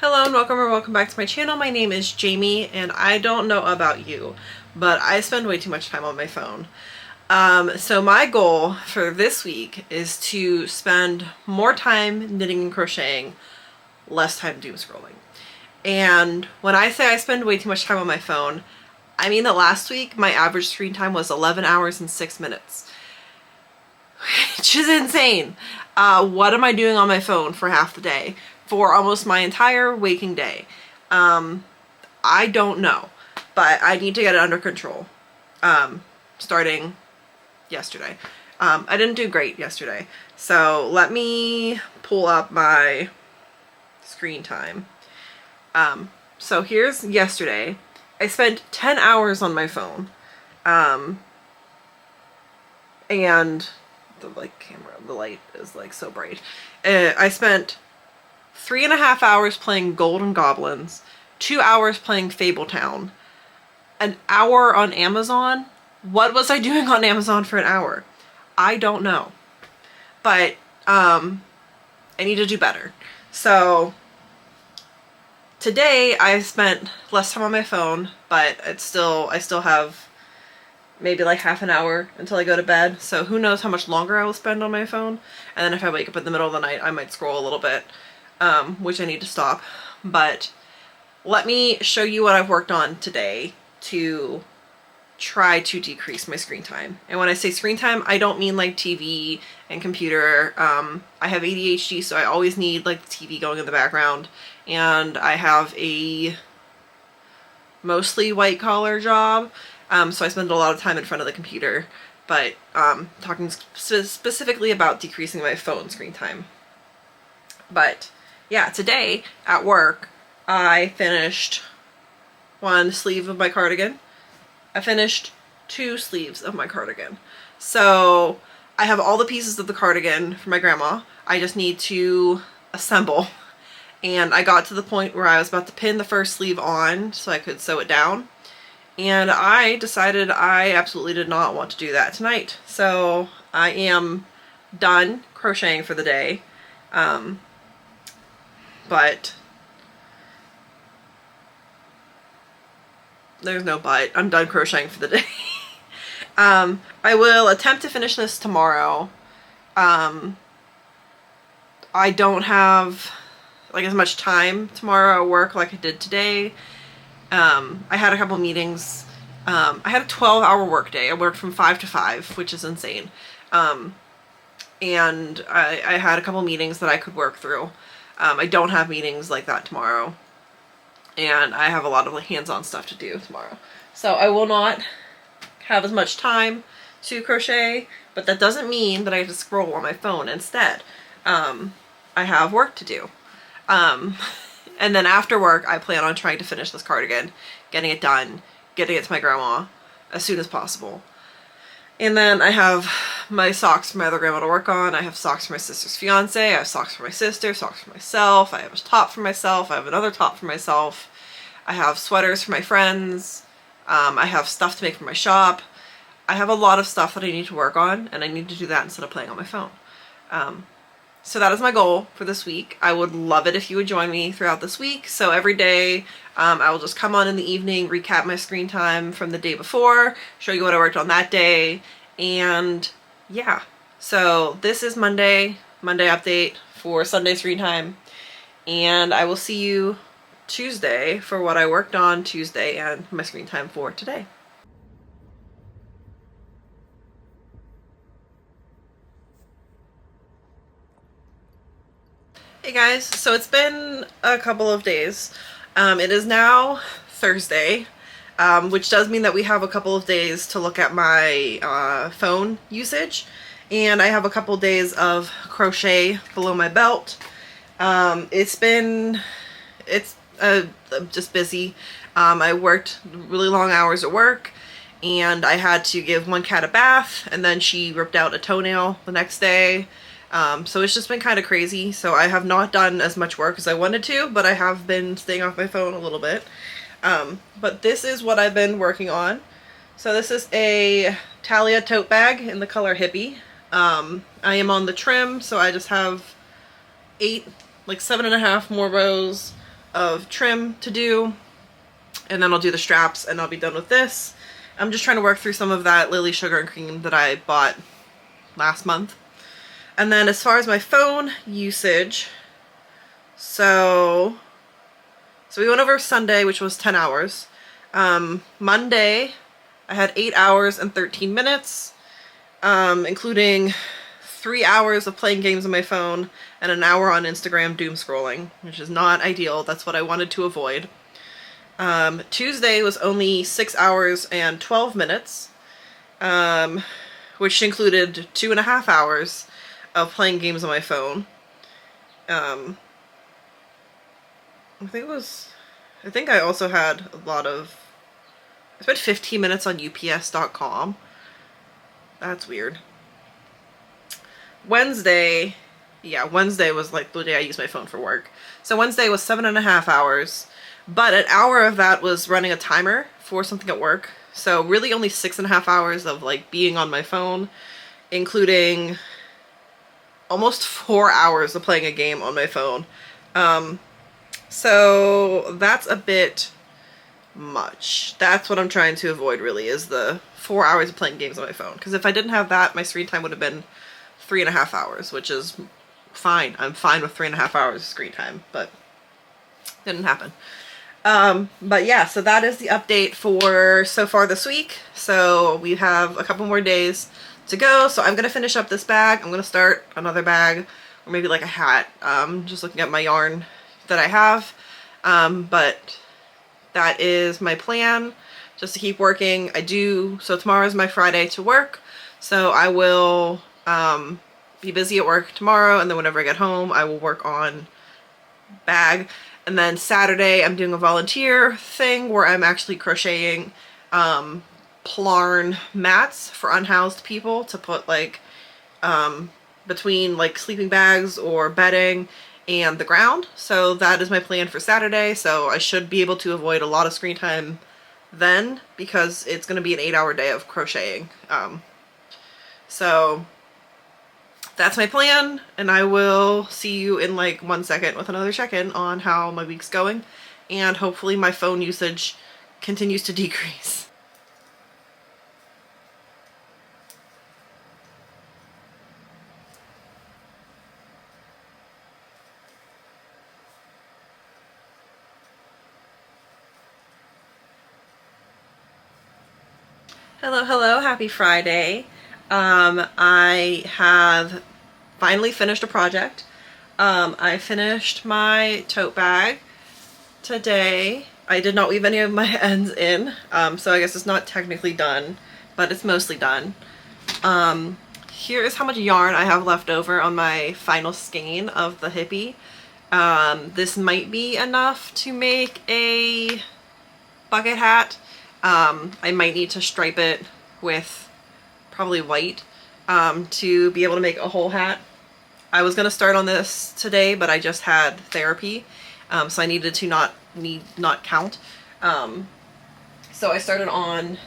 Hello and welcome back to my channel. My name is Jamie and I don't know about you, but I spend way too much time on my phone. So my goal for this week is to spend more time knitting and crocheting, less time doom scrolling. And when I say I spend way too much time on my phone, I mean that last week my average screen time was 11 hours and 6 minutes. Which is insane. What am I doing on my phone for half the day? For almost my entire waking day? I don't know, but I need to get it under control. Starting yesterday. I didn't do great yesterday. So let me pull up my screen time. So here's yesterday. I spent 10 hours on my phone. And the light is like so bright. I spent 3.5 hours playing Golden Goblins, 2 hours playing Fabletown, an hour on Amazon. What was I doing on Amazon for an hour? I don't know. But I need to do better. So today I spent less time on my phone, but I still have maybe like half an hour until I go to bed. So who knows how much longer I will spend on my phone. And then if I wake up in the middle of the night, I might scroll a little bit, which I need to stop. But let me show you what I've worked on today to try to decrease my screen time. And when I say screen time, I don't mean like TV and computer. I have ADHD, so I always need like the TV going in the background. And I have a mostly white collar job. So I spend a lot of time in front of the computer, but talking specifically about decreasing my phone screen time. But yeah, today at work, I finished one sleeve of my cardigan. I finished 2 sleeves of my cardigan. So I have all the pieces of the cardigan for my grandma. I just need to assemble. And I got to the point where I was about to pin the first sleeve on so I could sew it down. And I decided I absolutely did not want to do that tonight. So I am done crocheting for the day. But there's no but. I'm done crocheting for the day. I will attempt to finish this tomorrow. I don't have like as much time tomorrow at work like I did today. I had a couple meetings. I had a 12-hour work day. I worked from 5 to 5, which is insane. And I had a couple meetings that I could work through. I don't have meetings like that tomorrow. And I have a lot of like hands-on stuff to do tomorrow. So I will not have as much time to crochet, but that doesn't mean that I have to scroll on my phone instead. I have work to do. And then after work, I plan on trying to finish this cardigan, getting it done, getting it to my grandma as soon as possible. And then I have my socks for my other grandma to work on. I have socks for my sister's fiance. I have socks for my sister, socks for myself. I have a top for myself. I have another top for myself. I have sweaters for my friends. I have stuff to make for my shop. I have a lot of stuff that I need to work on, and I need to do that instead of playing on my phone. So that is my goal for this week. I would love it if you would join me throughout this week. So every day, I will just come on in the evening, recap my screen time from the day before, show you what I worked on that day, and yeah. So this is Monday update for Sunday screen time, and I will see you Tuesday for what I worked on Tuesday and my screen time for today. Hey guys, so it's been a couple of days. It is now Thursday, which does mean that we have a couple of days to look at my phone usage, and I have a couple of days of crochet below my belt. It's just busy. I worked really long hours at work, and I had to give one cat a bath, and then she ripped out a toenail the next day. So it's just been kind of crazy. So I have not done as much work as I wanted to, but I have been staying off my phone a little bit. But this is what I've been working on. So this is a Talia tote bag in the color Hippie. I am on the trim, so I just have 7.5 more rows of trim to do, and then I'll do the straps and I'll be done with this. I'm just trying to work through some of that Lily Sugar and Cream that I bought last month. And then as far as my phone usage, so we went over Sunday, which was 10 hours. Monday, I had 8 hours and 13 minutes, including 3 hours of playing games on my phone and an hour on Instagram doom scrolling, which is not ideal. That's what I wanted to avoid. Tuesday was only 6 hours and 12 minutes, which included 2.5 hours of playing games on my phone. I think I also had I spent 15 minutes on ups.com. That's weird. Wednesday was like the day I used my phone for work. So Wednesday was 7.5 hours, but an hour of that was running a timer for something at work. So really only 6.5 hours of like being on my phone, including almost 4 hours of playing a game on my phone. So that's a bit much. That's what I'm trying to avoid, really, is the 4 hours of playing games on my phone. Because if I didn't have that, my screen time would have been 3.5 hours, which is fine. I'm fine with 3.5 hours of screen time, but didn't happen. But yeah, so that is the update for so far this week. So we have a couple more days to go. So I'm going to finish up this bag. I'm going to start another bag, or maybe like a hat. Just looking at my yarn that I have. But that is my plan, just to keep working. So tomorrow is my Friday to work. So I will be busy at work tomorrow, and then whenever I get home, I will work on bag. And then Saturday, I'm doing a volunteer thing where I'm actually crocheting plarn mats for unhoused people to put like between like sleeping bags or bedding and the ground. So that is my plan for Saturday. So I should be able to avoid a lot of screen time then, because it's going to be an 8-hour day of crocheting. So that's my plan, and I will see you in like 1 second with another check-in on how my week's going, and hopefully my phone usage continues to decrease. Hello, happy Friday. I have finally finished a project. I finished my tote bag today. I did not weave any of my ends in, so I guess it's not technically done, but it's mostly done. Here is how much yarn I have left over on my final skein of the hippie. This might be enough to make a bucket hat. I might need to stripe it with probably white to be able to make a whole hat. I was going to start on this today, but I just had therapy, so I needed to not count. So I started on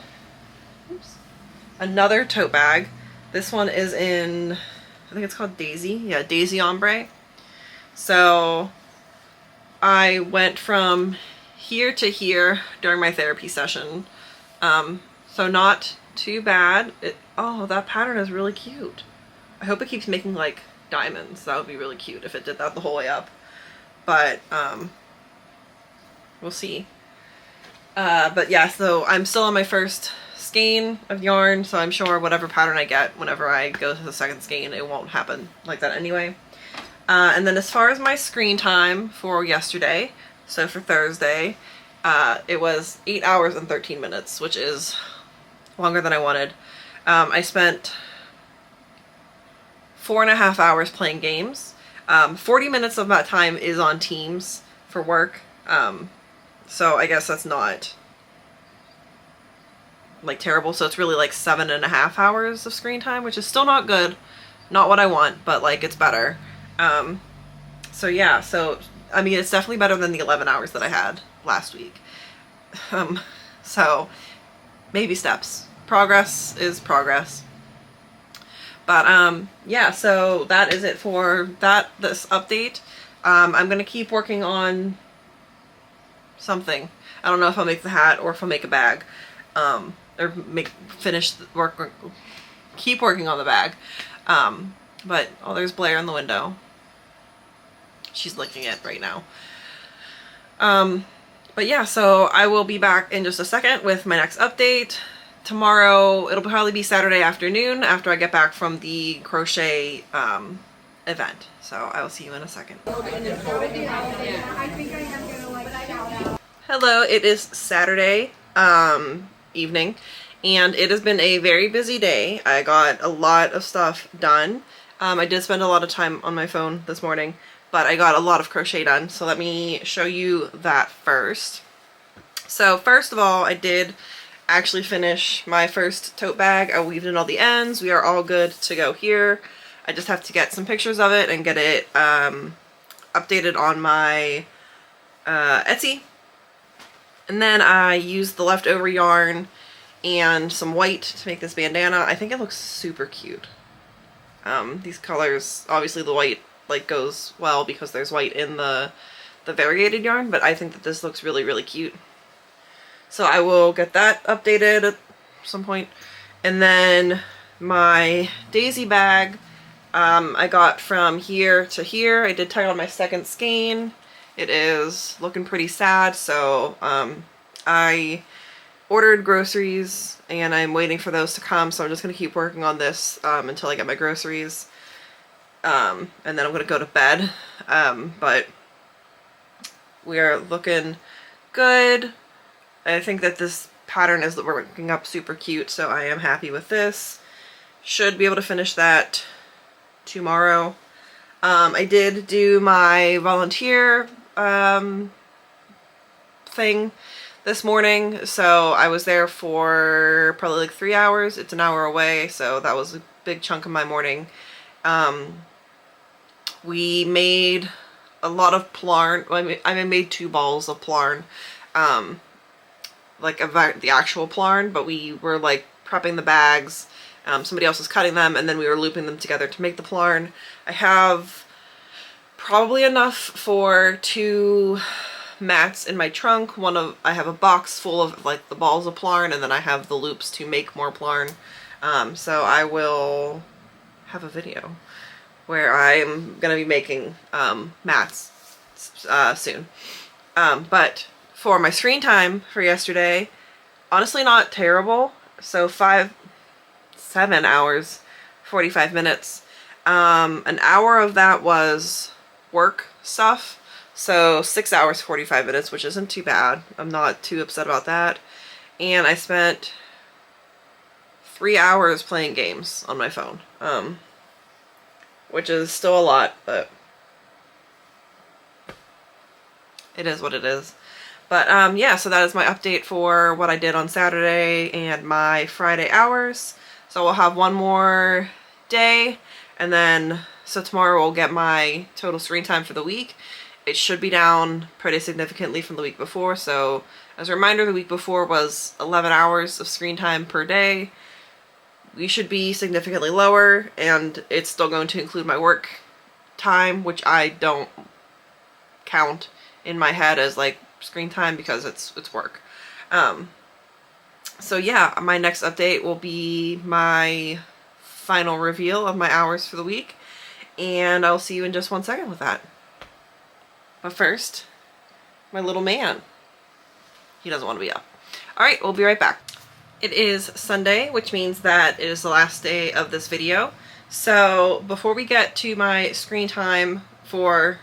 another tote bag. This one is in, I think it's called Daisy. Yeah, Daisy Ombre. So I went from here to here during my therapy session. So not too bad. Oh, that pattern is really cute. I hope it keeps making like diamonds. That would be really cute if it did that the whole way up. But we'll see. But yeah, so I'm still on my first skein of yarn, so I'm sure whatever pattern I get whenever I go to the second skein, it won't happen like that anyway. And then as far as my screen time for yesterday, so for Thursday, it was 8 hours and 13 minutes, which is longer than I wanted. I spent 4.5 hours playing games. 40 minutes of that time is on Teams for work. So I guess that's not like terrible. So it's really like 7.5 hours of screen time, which is still not good. Not what I want, but like it's better. So yeah, so I mean, it's definitely better than the 11 hours that I had last week. So baby steps. Progress is progress. But yeah, so that is it for this update. I'm gonna keep working on something. I don't know if I'll make the hat or if I'll make a bag, or keep working on the bag. But oh, there's Blair in the window. She's licking it right now. But yeah, so I will be back in just a second with my next update. Tomorrow, it'll probably be Saturday afternoon after I get back from the crochet event. So I will see you in a second. Hello, it is Saturday evening, and it has been a very busy day. I got a lot of stuff done. I did spend a lot of time on my phone this morning, but I got a lot of crochet done, so let me show you that first. So first of all, I did actually finish my first tote bag. I weaved in all the ends. We are all good to go here. I just have to get some pictures of it and get it updated on my Etsy. And then I used the leftover yarn and some white to make this bandana. I think it looks super cute. These colors, obviously the white like goes well because there's white in the variegated yarn, but I think that this looks really, really cute. So I will get that updated at some point. And then my daisy bag, I got from here to here. I did tie on my second skein. It is looking pretty sad, so I ordered groceries and I'm waiting for those to come, so I'm just going to keep working on this until I get my groceries. And then I'm going to go to bed. But we are looking good. I think that this pattern is working up super cute, so I am happy with this. Should be able to finish that tomorrow. I did do my volunteer thing this morning, so I was there for probably like 3 hours. It's an hour away, so that was a big chunk of my morning. We made a lot of plarn. I made 2 balls of plarn, like the actual plarn, but we were like prepping the bags. Somebody else was cutting them, and then we were looping them together to make the plarn. I have probably enough for 2 mats in my trunk. I have a box full of like the balls of plarn, and then I have the loops to make more plarn. So I will have a video where I'm gonna be making mats soon. But for my screen time for yesterday, honestly not terrible. So 7 hours, 45 minutes. An hour of that was work stuff. So 6 hours, 45 minutes, which isn't too bad. I'm not too upset about that. And I spent 3 hours playing games on my phone. Which is still a lot, but it is what it is. But yeah, so that is my update for what I did on Saturday and my Friday hours. So we'll have one more day, and then so tomorrow we'll get my total screen time for the week. It should be down pretty significantly from the week before. So as a reminder, the week before was 11 hours of screen time per day. We should be significantly lower, and it's still going to include my work time, which I don't count in my head as like screen time because it's work. So yeah, my next update will be my final reveal of my hours for the week, and I'll see you in just 1 second with that. But first, my little man. He doesn't want to be up. Alright, we'll be right back. It is Sunday, which means that it is the last day of this video. So before we get to my screen time for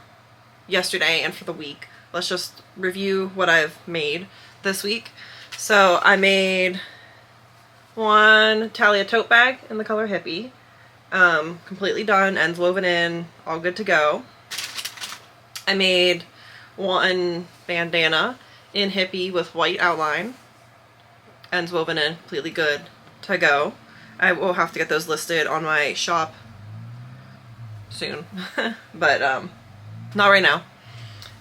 yesterday and for the week, let's just review what I've made this week. So I made one Talia tote bag in the color Hippie. Completely done, ends woven in, all good to go. I made one bandana in Hippie with white outline. Ends woven in, completely good to go. I will have to get those listed on my shop soon, but not right now.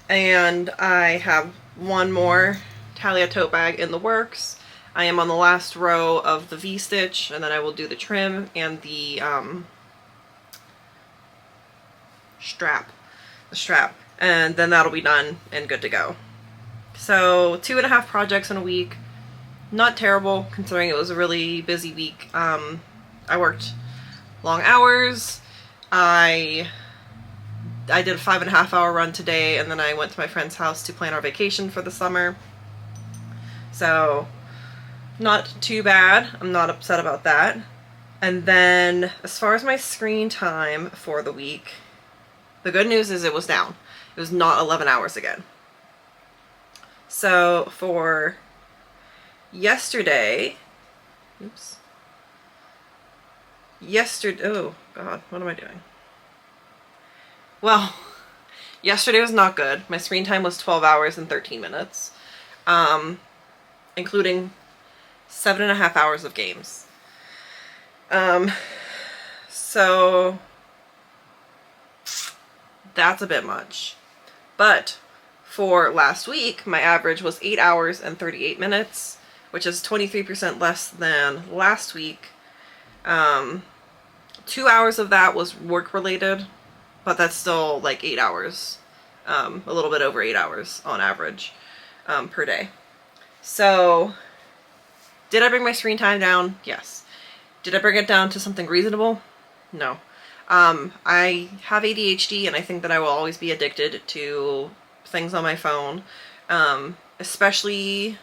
And I have one more Talia tote bag in the works. I am on the last row of the V-stitch, and then I will do the trim and the strap, and then that'll be done and good to go. So 2.5 projects in a week. Not terrible considering it was a really busy week. I worked long hours. I did a 5.5 hour run today, and then I went to my friend's house to plan our vacation for the summer. So not too bad. I'm not upset about that. And then as far as my screen time for the week, the good news is it was down. It was not 11 hours again. So for yesterday, oh God, what am I doing? Well, yesterday was not good. My screen time was 12 hours and 13 minutes, including 7.5 hours of games. So that's a bit much. But for last week, my average was 8 hours and 38 minutes, which is 23% less than last week. 2 hours of that was work related, but that's still like 8 hours, a little bit over 8 hours on average per day. So did I bring my screen time down? Yes. Did I bring it down to something reasonable? No. I have ADHD, and I think that I will always be addicted to things on my phone, especially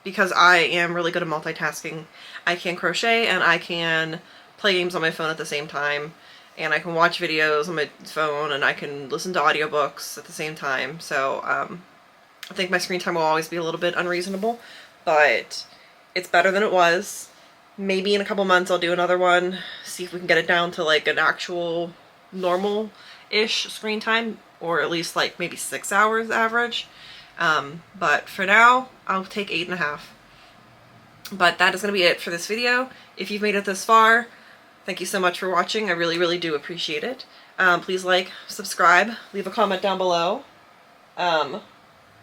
because I am really good at multitasking. I can crochet and I can play games on my phone at the same time, and I can watch videos on my phone, and I can listen to audiobooks at the same time. So I think my screen time will always be a little bit unreasonable, but it's better than it was. Maybe in a couple months I'll do another one, see if we can get it down to like an actual normal-ish screen time, or at least like maybe 6 hours average. But for now, I'll take 8.5. But that is going to be it for this video. If you've made it this far, thank you so much for watching. I really, really do appreciate it. Please like, subscribe, leave a comment down below.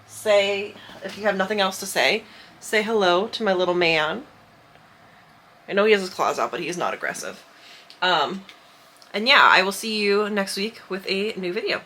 Say, if you have nothing else to say hello to my little man. I know he has his claws out, but he is not aggressive. And yeah, I will see you next week with a new video.